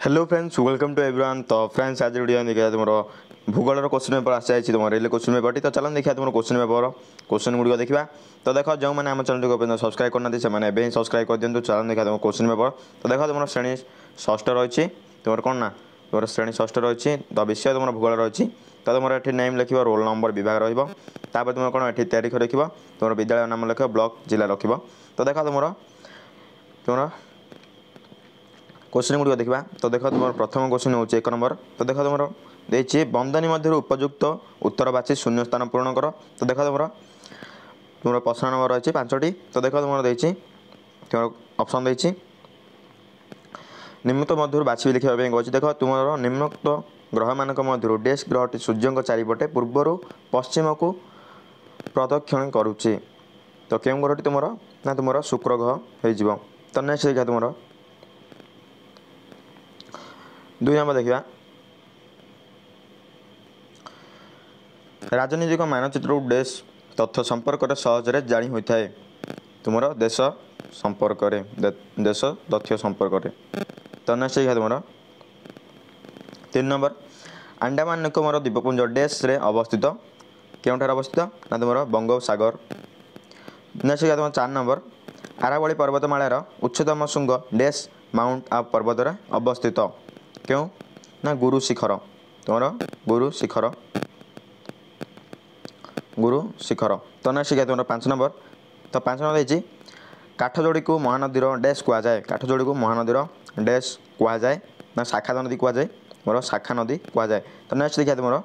Hello friends welcome to everyone. तो friends आज video देखा तुम भूगोल क्वेश्चन पेपर आसी जाइए तुम रेल क्वेश्चन पेपर तो चलो देखा तुम क्वेश्चन पेपर क्वेश्चन गुड़िक देखा। तो देख जो मैंने आम चैनल को सब्सक्राइब करना से सब्सक्राइब कर दिखाँ। चलो देखा तुम क्वेश्चन पेपर। तो देख तुम श्रेणी षष्ठ रही तुम कौन ना तुम श्रेणी षष्ठ रही तो विषय तुम भूगोल रही। तो तुम ये नेम लिख रोल नंबर विभाग रहा तुम कौन ये तारीख लिख तुम विद्यालय नाम लिख ब्लॉक जिला रख। तो देख तुम क्वेश्चन गुड़िक देखा। तो देख तुम प्रथम क्वेश्चन हो 1 नंबर। तो देख तुम देखिए बंदनी मध्य उपयुक्त उत्तर बाची शून्य स्थान पूरण कर। तो देख तुम प्रश्न नंबर रही 5टी। तो देख तुम ऑप्शन देती निम्नलिखित मध्य बाछी लिखा कही। देख तुम निम्नलिखित ग्रह मान मध्य डेस्क ग्रहटी सूर्य चारिपटे पूर्वर पश्चिम को प्रदक्षिण करुच्ची। तो क्यों ग्रहटी तुम ना तुम शुक्र ग्रह हो। तो नेक्स्ट देखा तुम 2 नंबर देखा राजनीतिक मानचित्र देश तथ्य संपर्क सहजरे जाणी होता है। तुम देश संपर्क देश तथ्य संपर्क। तो नेक्स्ट देखा तुम 3 नंबर अंडमान निकोबार द्वीपपुंज डेश रे अवस्थित क्योंठार अवस्थित ना तुम बंगोपसागर। नेक्स्ट देखा तुम 4 नंबर आरावली पर्वतमालार उच्चतम शृंग डेश माउंट आप पर्वत अवस्थित क्यों ना गुरु शिखर। तुम गुरु शिखर तो नेक्स्ट देखा तुम 5 नंबर। तो 5 नंबर देखिए काठजोड़ी को महानदीर डैश कहुए। काठजोड़ी को महानदीर डैश कहुए ना शाखा नदी कहुए मोर शाखा नदी कहुए। तो नेक्स्ट देखा तुम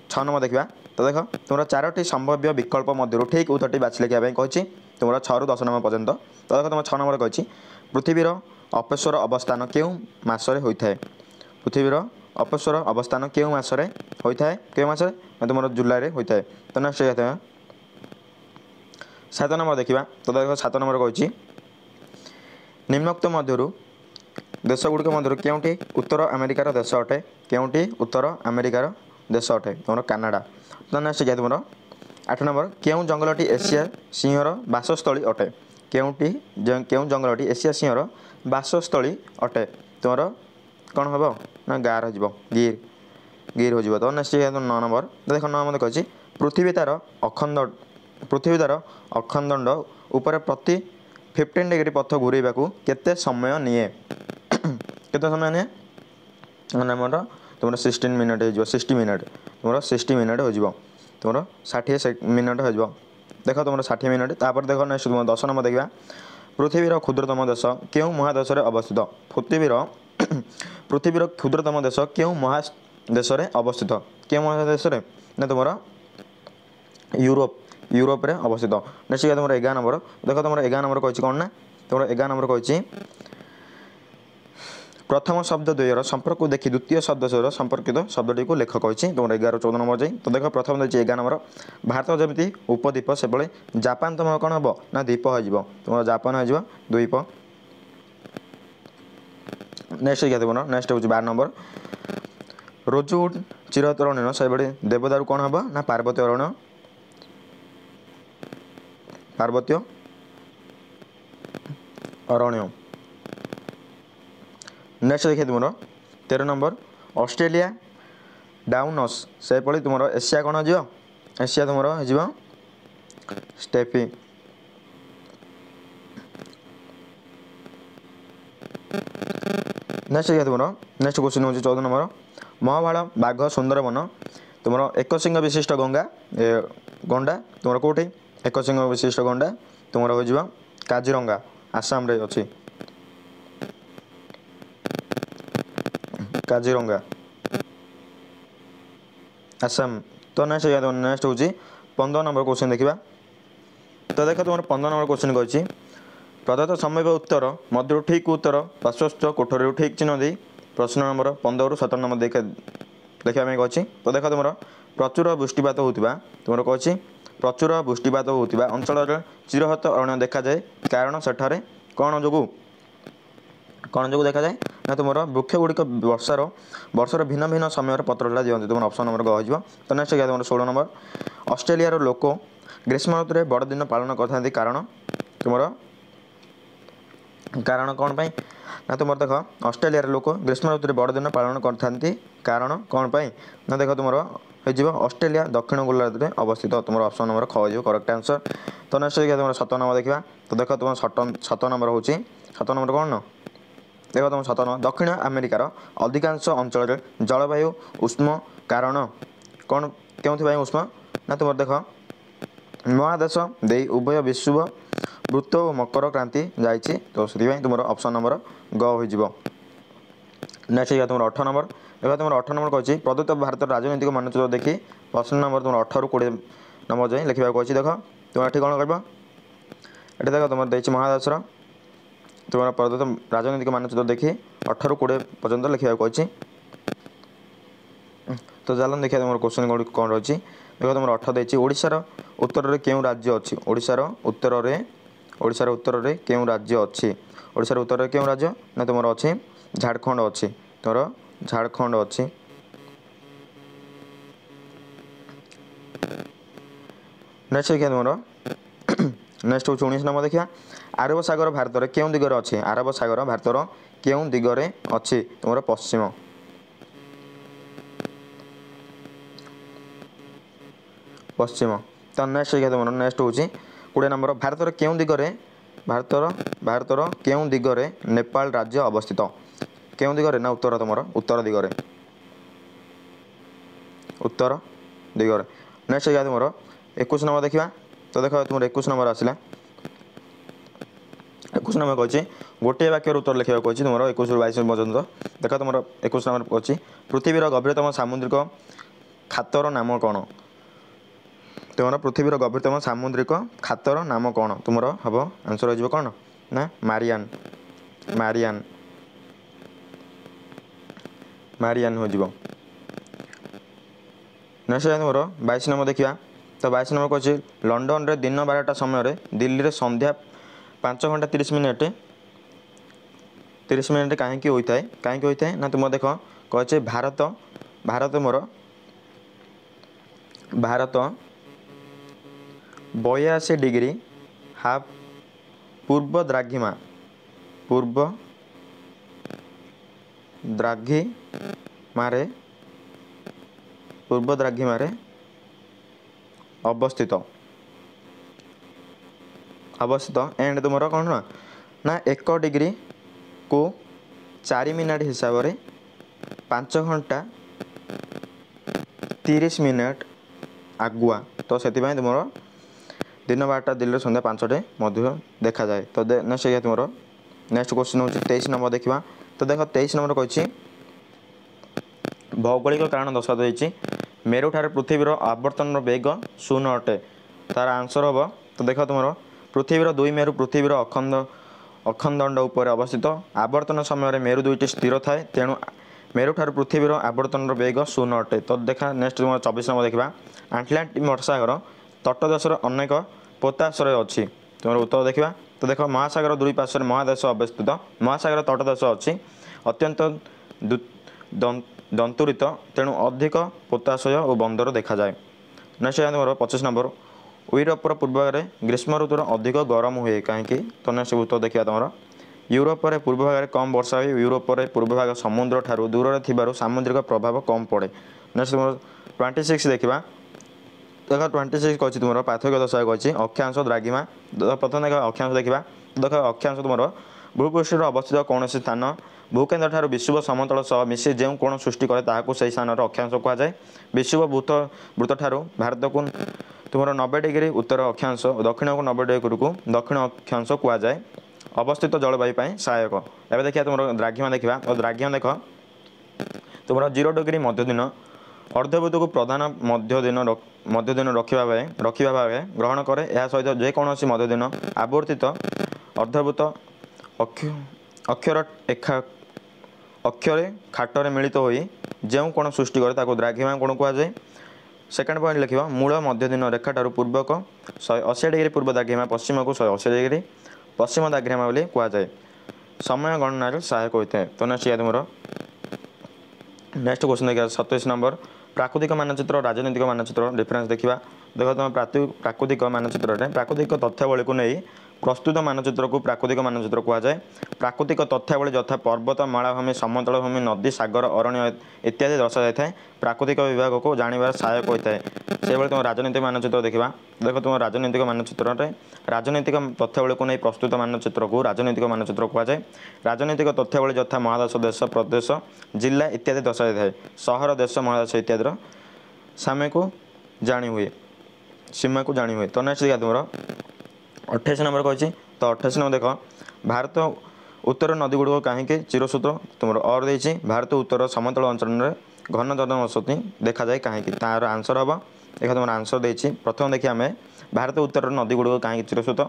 6 नंबर देखा। तो देख तुम 4टी संभाव्य विकल्प मध्य ठीक उत्तरटी बाछि लिखा कही तुम 6 ରୁ 10 नंबर पर्यंत। तो देख तुम 6 नंबर कही पृथ्वीर अपस्वर अवस्थान क्यों मासरे होता है। पृथ्वीर अपस्वर अवस्थान क्यों मासरे होता है क्यों मासरे तुम जुलाई होता है। तो नेक्स्ट देखा 7 नंबर देखा। तो देख 7 नंबर कही निम्नोक्त मध्य देश गुड़िक मध्य क्योंटी उत्तर अमेरिकार देश अटे क्योंटी उत्तर अमेरिकार देश अटे तुम कानाडा। तो नेक्स्ट देखा तुम 8 नंबर क्यों जंगलटी एशिया सिंहर बासस्थली अटे क्योंटी क्यों जंगलटी एशिया सिंहर बासस्थली अटे तुम कौन हम ना गार हो गिर हो। तो नेक्स्ट 9 नंबर देख 9 नंबर कही पृथ्वी तार अखंड उपर प्रति 15 डिग्री पथ घूरवा केते समय निए केते समय निए नंबर तुम 16 मिनट हो 60 मिनट तुम 60 मिनट हो तुम 60 मिनट हो। देख तुम 60 मिनट। तापर देख नेक्स्ट तुम 10 नंबर देखा पृथ्वीर क्षुद्रतम देश क्यों महादेश अवस्थित। पृथ्वीर क्षुद्रतम देश क्यों महादेश अवस्थित क्यों महादेश ना तुम यूरोप रे अवस्थित। नेक्स्ट तुम 11 नंबर देख तुम 11 नंबर कही कौन ना तुम 11 नंबर कही प्रथम शब्द द्वयर संपर्क को देखी द्वितीय शब्द सहित संपर्कित शब्दटी को लेख कही तुम 11 14 नंबर जाए। तो देख प्रथम देखिए 11 नंबर भारत जमी उपद्वीप से जापान तुम कौन हम ना द्वीप हो तुम जापान हो द्वीप। नेक्स्ट देखिए तुम नेक्स्ट हूँ 12 नंबर रोजवुड चिरहत अरण्य से देवदारू कौन हम ना पार्वत्य अरण्य पार्वत्य अरण्य। नेक्स्ट देखिए तुम 13 नंबर ऑस्ट्रेलिया डाउनस से तुम एशिया कौन हो एशिया तुम हो स्टेफी। नेक्स्ट देखिए तुम नेक्स्ट क्वेश्चन हूँ 14 नंबर महाभाल बाघ सुंदरवन तुम एक सिंह विशिष्ट गंडा तुम कौटी एक सिंह विशिष्ट गंडा तुम हो काजीरंगा आसाम रे अच्छी काजीरंगा आसाम। तो नेक्स्ट नेक्स्ट हूँ 15 नंबर क्वेश्चन देखा। तो देख तुम 15 नंबर क्वेश्चन कही प्रदत्त संभाव्य उत्तर मध्य ठीक उत्तर पार्श्वस्थ कोठरी ठीक चिन्ह दी प्रश्न नंबर 15 ରୁ 17 नंबर देखा कही। तो देख तुम प्रचुर वृष्टिपात होता तुम कही प्रचुर वृष्टिपात होता अंचल चिरहत अरण्य देखा जाए कारण सेठारे कौन जो देखा जाए ना तुम वृक्ष गुड़िक वर्षर भिन्न भिन्न समय पत्रटा दिखते तुम ऑप्शन नंबर कह। तो नेक्स्ट क्या तुम 16 नंबर ऑस्ट्रेलिया लोक ग्रीष्म ऋतु में बड़दिन पालन करते कारण तुम कारण कौन पाई ना तुम देख ऑस्ट्रेलिया लोक ग्रीष्म ऋतु बड़ दिन पालन करते कारण कौन पाई ना देख तुम ऑस्ट्रेलिया दक्षिण गोलार्ध में अवस्थित तुम ऑप्शन नंबर ख हो करेक्ट आंसर। तो नेक्स्ट देखिए तुम 7 नंबर देखा तो देख तुम 7 नंबर हूँ 7 नंबर कौन न देख तुम 7 नंबर दक्षिण अमेरिकार अधिकांश अंचल जलवायु उष्म कारण कौन क्यों उष्म ना तुम देख महादेश दे उभय विश्व वृत्त और मकर क्रांति जाइए तो से तुम ऑप्शन नंबर ग हो। नेक्स्ट तुम 8 नंबर देखा तुम 8 नंबर कही प्रदत्त भारत राजनैतिक मानचित्र देखी प्रश्न नंबर तुम 18 ରୁ 20 नंबर जाए लिखा कही देख तुम ये कौन कर देख तुम देखिए महादेशर तुम प्रदत्त राजनैतिक मानचित्र देखी 18 ରୁ 20 पर्यटन लिखा कही। तो चलो देखिए तुम क्वेश्चन गुड़ कौन रही देख तुम 18 देखिए ओडिशार उत्तर में क्यों राज्य अच्छी ओडिशार उत्तर में क्यों राज्य अच्छी ओडिशार उत्तर में क्यों राज्य ना तुम अच्छी झारखंड अच्छी तुम झारखंड अच्छी। नेक्स्ट देखिए तुम नेक्स्ट हूँ 19 नंबर देखिए आरब सागर भारत में क्यों दिगरे अच्छी आरब सागर भारत क्यों दिगरे अच्छी तुम पश्चिम पश्चिम। तो नेक्स्ट देखिए तुम नेक्स्ट हूँ 20 नंबर भारत क्यों दिगरे भारत क्यों दिगरे नेपाल राज्य अवस्थित क्यों दिगरे ना उत्तर तुम उत्तर दिगरे नेक्स्ट देखिए तुम 21 नंबर देखा तो देख तुम 21 नंबर आसला 21 नंबर कही गोटे वाक्य उत्तर लिखा कही तुम 21 ରୁ 22 पर्यटन देख तुम 21 नंबर कही पृथ्वीर गभीरतम सामुद्रिक खातर नाम कौन तुम पृथ्वीर गभीरतम सामुद्रिक खातर नाम कौन तुम हम आंसर हो कौन ना मारियान हो। नेक्स्ट तुम 22 नंबर देखा तो 22 नंबर कही लंडन रे दिन 12टा समय दिल्ली रे संध्या 5 घंटा 30 मिनिट कहीं होता है ना तुम देख कहे भारत मोर भारत 82 डिग्री हाफ पूर्व द्राघिमारे अवस्थित एंड तुम कौन ना 1 डिग्री को 4 मिनट हिसाब से 5 घंटा 30 मिनट आगुआ तो से तुम दिन 12टा दिल्ली संध्या 5टे देखा जाए। तो नेक्स्ट तुम नेक्स्ट क्वेश्चन हूँ 23 नंबर देखा तो देख 23 नंबर कही भौगोलिक कारण दर्शाई मेरु ठारे पृथ्वीर आवर्तन वेग 0 अटे तार आंसर हम तो देख तुम पृथ्वीर 2 मेरु पृथ्वीर अखंडदंड उपर अवस्थित आवर्तन समय मेरु 2टी स्थिर थाए तेणु मेरु ठारे पृथ्वीर आवर्तन वेग 0 अटे। तो देखा नेक्स्ट तुम 24 नंबर देखा आटलांटिक महासागर तटदेशर अनेक पोताश्रय अच्छी तुम उत्तर देखा तो देख महासागर 2 पार्श्व महादेश अवस्थित महासागर तटदेश अच्छी अत्यंत दंतुरित तेणु अधिक पोताशय और बंदर देखा जाए। नेक्स्ट तुम 25 नंबर यूरोपर पूर्वभाग ग्रीष्म ऋतुर अधिक गरम हुए कहीं तो नेक्स्ट उत्तर देखा तुम यूरोपर पूर्वभाग कम वर्षा हुए यूरोपर पूर्वभाग समुद्र ठारू दूर सामुद्रिक प्रभाव कम पड़े। नेक्स्ट तुम 26 देखा देख 26 कही तुम पार्थक्य दशा कही अक्षांश द्राघिमा प्रथम देख अक्षांश देखा देख अक्षांश तुम भूपृष्ठ अवस्थित कौन स्थान भूकेन्द्र ठारू विश्व समतल सह मिसी जो कोण सृष्टि करे ताकू से स्थान अक्षांश कहुए विश्व वृत्त ठारू भारत को तुम 90 डिग्री उत्तर अक्षांश दक्षिण को 90 डिग्री को दक्षिण अक्षांश कहुए अवस्थित जलवायु सहायक। एवं देखिए तुम द्राघिमा देखा और द्राघिमा देख तुम 0 डिग्री मध्य दिन अर्धभूत को प्रधान मध्य दिन रखा भाव ग्रहण करे यह सहित जेकोसी मध्य दिन आवर्तित अर्धभूत अक्षर खाटर मिलित हो जो कोण सृष्टि करे ताको द्राघिमा कोण कहुए। सेकेंड पॉइंट लिखा मूल मध्य दिन रेखाठार पूर्वक 180 डिग्री पूर्व द्राघिमा पश्चिम को 180 डिग्री पश्चिम द्राघिमा बोली कहुए समय गणना सहायक होता है। तो नेक्स्ट तुम नेक्स्ट क्वेश्चन देखा 27 नंबर प्राकृतिक मानचित्र राजनीतिक मानचित्र डिफरेंस देखा देख तुम प्राकृतिक मानचित्र प्राकृतिक तथ्यावली को नहीं प्रस्तुत मानचित्र को प्राकृतिक मानचित्र कहुए। प्राकृतिक तथ्यावली यथा पर्वत मालाभूमि समतल भूमि नदी सागर अरण्य इत्यादि दर्शा जाए प्राकृतिक विभाग को जानवर सहायक होता है। से तुम राजनीतिक मानचित्र देखा देख तुम राजनीतिक मानचित्र में राजनीतिक तथ्यावली को नहीं प्रस्तुत मानचित्र को राजनीतिक मानचित्र कहुए। राजनीतिक तथ्यावली यथा महादेश देश प्रदेश जिला इत्यादि दर्शा जाए सहर देश महादेश इत्यादि सामय को जानी हुए सीमा को जानी हुए। तो नेक्स्ट देखा तुम 28 नंबर कही तो 28 नंबर देख भारत उत्तर नदी गुड़िक कहीं चिरसूत्र तुम और देती भारत उत्तर समतल अंचल में घन जनबसति देखा जाए कहीं तार आंसर हम देखा तुम आंसर देती प्रथम देखिए आम भारत उत्तर नदी गुड़िक कहीं चिरसूत्र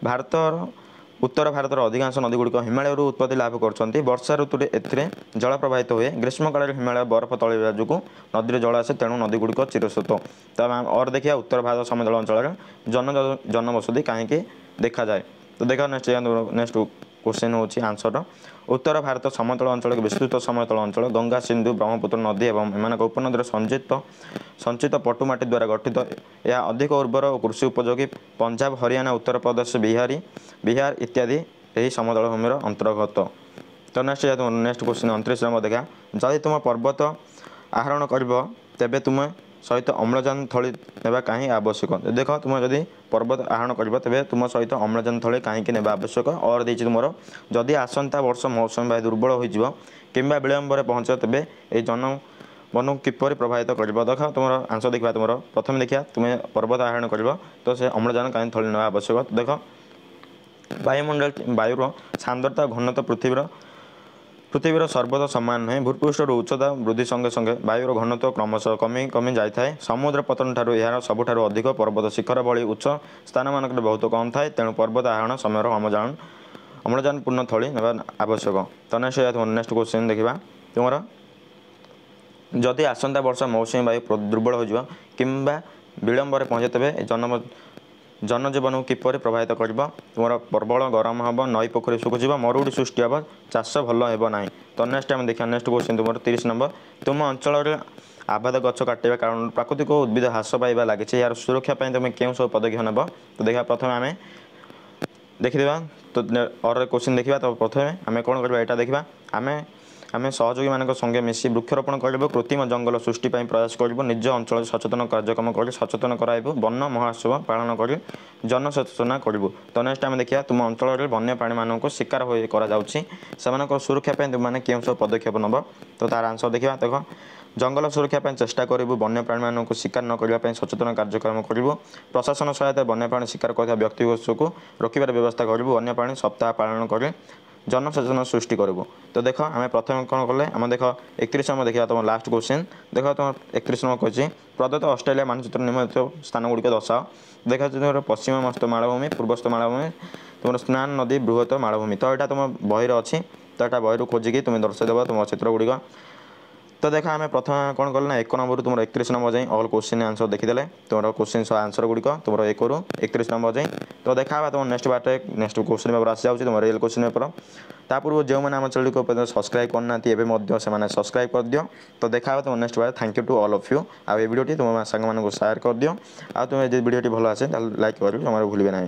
भारत उत्तर भारत अधिकांश नदी गुड़िक हिमालय उत्पत्ति लाभ कर वर्षा ऋतु ए जल प्रवाहित हुए ग्रीष्मकाल हिमालय बरफ तल जो नदी जल आसे तेणु नदी गुड़िक चिरस्रोत। तो और देखिए उत्तर भारत समतल अंचल जनबसति कहीं देखा जाए। तो देखा नेक्स्ट क्वेश्चन होची आंसर उत्तर भारत समतल अंचल विस्तृत समतल अंचल गंगा सिंधु ब्रह्मपुत्र नदी एवं एम उपनदी संचित पटुमाटी द्वारा गठित यह अधिक उर्वर और कृषि उपयोगी पंजाब हरियाणा उत्तर प्रदेश बिहार इत्यादि यही समतल भूमि अंतर्गत। तो नेक्स्ट क्वेश्चन 29 नंबर देखा जदि तुम पर्वत आहरण कर तेबे तुम सहित अम्लजान थली नेबा कहीं आवश्यक। देख तुम जदि पर्वत आहरण कर तेबे तुम सहित अम्लजान थली कहीं नेबा आवश्यक। और देछि तुमर जदि आसंता वर्ष मौसम बायु दुर्बल हो किंबा विलंब पहुँच तेबे ये जनवन किपर प्रभावित कर। देख तुम आंसर देखा तुम प्रथम देखिए तुम पर्वत आहरण कर तो से अम्लजान कहीं थली नेबा आवश्यक। देख वायुमंडल वायुर सांद्रता घनत्व पृथ्वीर सर्वदा सामान नुहे भूपृष्ठर उच्चता वृद्धि संगे संगे वायुर घनत्व क्रमशः कमी कमी जाए समुद्र पतन ठारू यार सबुठारु अधिक पर्वत शिखर भली उच्च स्थान मानक बहुत कम थाए तेणु पर्वत आहरण समय अम्लजान पूर्ण थली नेबा आवश्यक। तो नेक्स्ट क्वेश्चन देखा तुम जदि आसंता वर्ष मौसुमी वायु दुर्बल हो किंबा विलंब पहुँचे तेबे जनजीवन किपर प्रभावित कर तुम प्रबल गरम हम नई पोखरी सुखुज मरुड़ी सृष्टि हम चाष भल होना। तो नेक्स्ट टाइम देखा नेक्स्ट क्वेश्चन तुम 30 नंबर तुम अंचल आबाद गछ काटिया कारण प्राकृतिक उद्भिद ह्रास पाइबा लगी यार सुरक्षा तुम क्यों सब पदक्षेप नेब। तो देखा प्रथम आम देखा तो और क्वेश्चन देखा तो प्रथम आम कौन करवा यहाँ देखा आम सहयोगी मान संगे मिसी वृक्षरोपण कर कृत्रिम जंगल सृष्टि प्रयास कर निज अंचल सचेतन कार्यक्रम कर सचेतन कराइबू वन महोत्सव पालन कर जनसचेतना करूँ। तो नेक्स्ट आम देखिए तुम अंचल वन्य प्राणी मानक शिकार कर सुरक्षा तुमने क्यों सब पदक्षेप नब। तो तार आंसर देखा देख जंगल सुरक्षा चेष्टा करूँ वन्य प्राणी मानक शिकार न करने सचेतन कार्यक्रम करूँ प्रशासन सहायता वन्य प्राणी शिकार करता व्यक्तिगत को रोकबार व्यवस्था करूँ वन्य प्राणी सप्ताह पालन कर जनसचेतना सृष्टि करूँ। तो देख आम प्रथम कौन कले आम देख 31 नंबर देखा तुम लास्ट क्वेश्चन देख तुम 31 नंबर कही प्रदत्त ऑस्ट्रेलिया मानचित्र निम्नलिखित स्थान गुड़िक दर्शाओ। देखा तुम पश्चिमस्थ मालभूमि पूर्वस्थ मालभूमि तुम स्नान नदी बृहत मालभूमि। तो यहाँ तुम बही अच्छी तो यहाँ बही खोजिकी तुम दर्शाईदेव तुम चित्र गुड़िक। तो देखा आम प्रथम कौन कल ना 1 नंबर तुम 31 नंबर जाए ऑल क्वेश्चन आंसर देखीदे तुम क्वेश्चन आंसर गुड़िक तुम 1 रू 31 नंबर जाए। तो देखा तुम नेक्स्ट बार नेक्स्ट क्वेश्चन पेपर आसी जाऊँगी तुम रियल क्वेश्चन पेपर ता पूर्व जो मैंने आम चैनल को सब्सक्राइब करना से सब्सक्राइब कर दियो। तो देखा तुम नेक्स्ट बार thank you to all of you आ वीडियो तुम सांग मानक शेयर कर दियो आ तुम वीडियो भल आसे लाइक कर भूलिए ना।